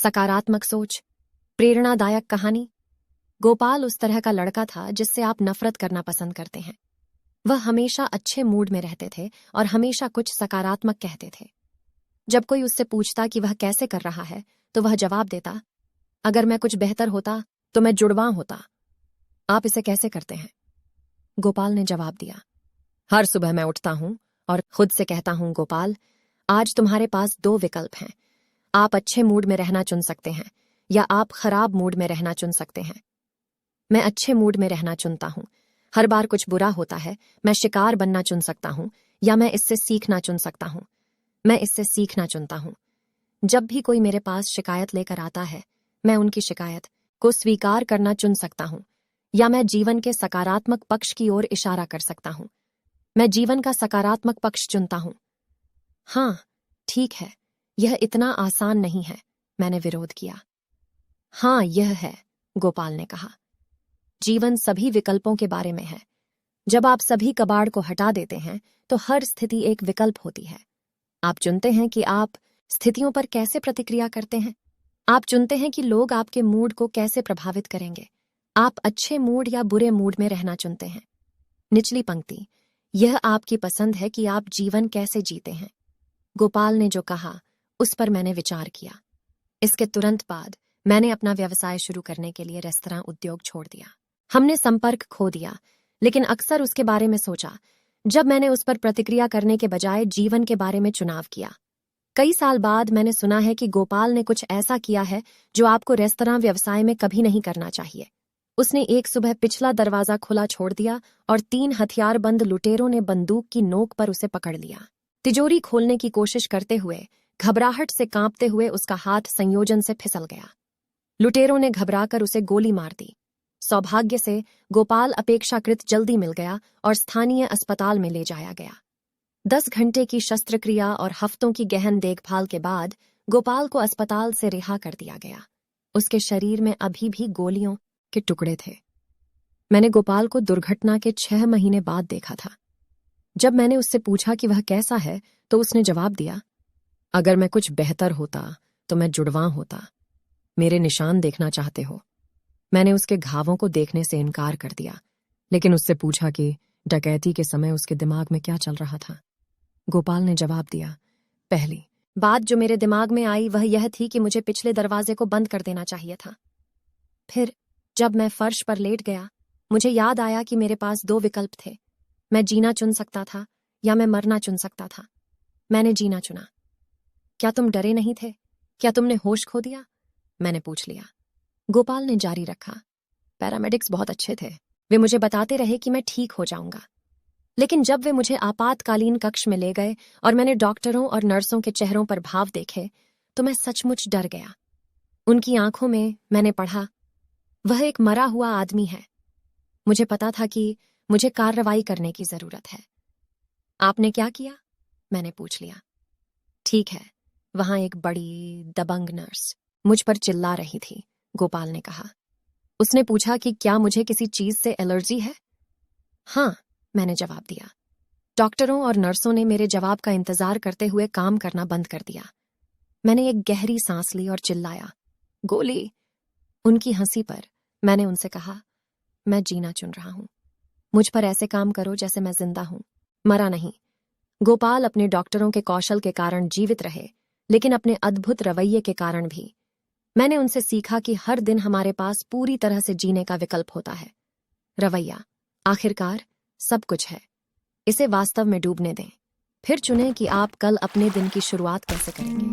सकारात्मक सोच, प्रेरणादायक कहानी। गोपाल उस तरह का लड़का था जिससे आप नफरत करना पसंद करते हैं। वह हमेशा अच्छे मूड में रहते थे और हमेशा कुछ सकारात्मक कहते थे। जब कोई उससे पूछता कि वह कैसे कर रहा है तो वह जवाब देता, अगर मैं कुछ बेहतर होता तो मैं जुड़वा होता। आप इसे कैसे करते हैं? गोपाल ने जवाब दिया, हर सुबह मैं उठता हूं और खुद से कहता हूं, गोपाल, आज तुम्हारे पास 2 विकल्प हैं। आप अच्छे मूड में रहना चुन सकते हैं या आप खराब मूड में रहना चुन सकते हैं। मैं अच्छे मूड में रहना चुनता हूं। हर बार कुछ बुरा होता है, मैं शिकार बनना चुन सकता हूं या मैं इससे सीखना चुन सकता हूं। मैं इससे सीखना चुनता हूं। जब भी कोई मेरे पास शिकायत लेकर आता है, मैं उनकी शिकायत को स्वीकार करना चुन सकता हूं या मैं जीवन के सकारात्मक पक्ष की ओर इशारा कर सकता हूं। मैं जीवन का सकारात्मक पक्ष चुनता हूं। हाँ, ठीक है, यह इतना आसान नहीं है, मैंने विरोध किया। हाँ, यह है, गोपाल ने कहा। जीवन सभी विकल्पों के बारे में है। जब आप सभी कबाड़ को हटा देते हैं तो हर स्थिति एक विकल्प होती है। आप चुनते हैं कि आप स्थितियों पर कैसे प्रतिक्रिया करते हैं। आप चुनते हैं कि लोग आपके मूड को कैसे प्रभावित करेंगे। आप अच्छे मूड या बुरे मूड में रहना चुनते हैं। निचली पंक्ति, यह आपकी पसंद है कि आप जीवन कैसे जीते हैं। गोपाल ने जो कहा उस पर मैंने विचार किया। इसके तुरंत बाद मैंने अपना व्यवसाय शुरू करने के लिए रेस्तरां उद्योग छोड़ दिया। हमने संपर्क खो दिया, लेकिन अक्सर उसके बारे में सोचा जब मैंने उस पर प्रतिक्रिया करने के बजाय जीवन के बारे में चुनाव किया। कई साल बाद मैंने सुना है कि गोपाल ने कुछ ऐसा किया है जो आपको रेस्तरां व्यवसाय में कभी नहीं करना चाहिए। उसने एक सुबह पिछला दरवाजा खुला छोड़ दिया और 3 हथियारबंद लुटेरों ने बंदूक की नोक पर उसे पकड़ लिया। तिजोरी खोलने की कोशिश करते हुए, घबराहट से कांपते हुए उसका हाथ संयोजन से फिसल गया। लुटेरों ने घबराकर उसे गोली मार दी। सौभाग्य से गोपाल अपेक्षाकृत जल्दी मिल गया और स्थानीय अस्पताल में ले जाया गया। 10 घंटे की शस्त्रक्रिया और हफ्तों की गहन देखभाल के बाद गोपाल को अस्पताल से रिहा कर दिया गया। उसके शरीर में अभी भी गोलियों के टुकड़े थे। मैंने गोपाल को दुर्घटना के 6 महीने बाद देखा था। जब मैंने उससे पूछा कि वह कैसा है तो उसने जवाब दिया, अगर मैं कुछ बेहतर होता तो मैं जुड़वा होता। मेरे निशान देखना चाहते हो? मैंने उसके घावों को देखने से इनकार कर दिया, लेकिन उससे पूछा कि डकैती के समय उसके दिमाग में क्या चल रहा था। गोपाल ने जवाब दिया, पहली बात जो मेरे दिमाग में आई वह यह थी कि मुझे पिछले दरवाजे को बंद कर देना चाहिए था। फिर जब मैं फर्श पर लेट गया, मुझे याद आया कि मेरे पास 2 विकल्प थे। मैं जीना चुन सकता था या मैं मरना चुन सकता था। मैंने जीना चुना। क्या तुम डरे नहीं थे? क्या तुमने होश खो दिया? मैंने पूछ लिया। गोपाल ने जारी रखा, पैरामेडिक्स बहुत अच्छे थे। वे मुझे बताते रहे कि मैं ठीक हो जाऊंगा। लेकिन जब वे मुझे आपातकालीन कक्ष में ले गए और मैंने डॉक्टरों और नर्सों के चेहरों पर भाव देखे तो मैं सचमुच डर गया। उनकी आंखों में मैंने पढ़ा, वह एक मरा हुआ आदमी है। मुझे पता था कि मुझे कार्रवाई करने की जरूरत है। आपने क्या किया? मैंने पूछ लिया। ठीक है, वहां एक बड़ी दबंग नर्स मुझ पर चिल्ला रही थी, गोपाल ने कहा। उसने पूछा कि क्या मुझे किसी चीज से एलर्जी है? हाँ, मैंने जवाब दिया। डॉक्टरों और नर्सों ने मेरे जवाब का इंतजार करते हुए काम करना बंद कर दिया। मैंने एक गहरी सांस ली और चिल्लाया, गोली। उनकी हंसी पर मैंने उनसे कहा, मैं जीना चुन रहा हूं। मुझ पर ऐसे काम करो जैसे मैं जिंदा हूं, मरा नहीं। गोपाल अपने डॉक्टरों के कौशल के कारण जीवित रहे, लेकिन अपने अद्भुत रवैये के कारण भी। मैंने उनसे सीखा कि हर दिन हमारे पास पूरी तरह से जीने का विकल्प होता है। रवैया आखिरकार सब कुछ है। इसे वास्तव में डूबने दें, फिर चुनें कि आप कल अपने दिन की शुरुआत कैसे करेंगे।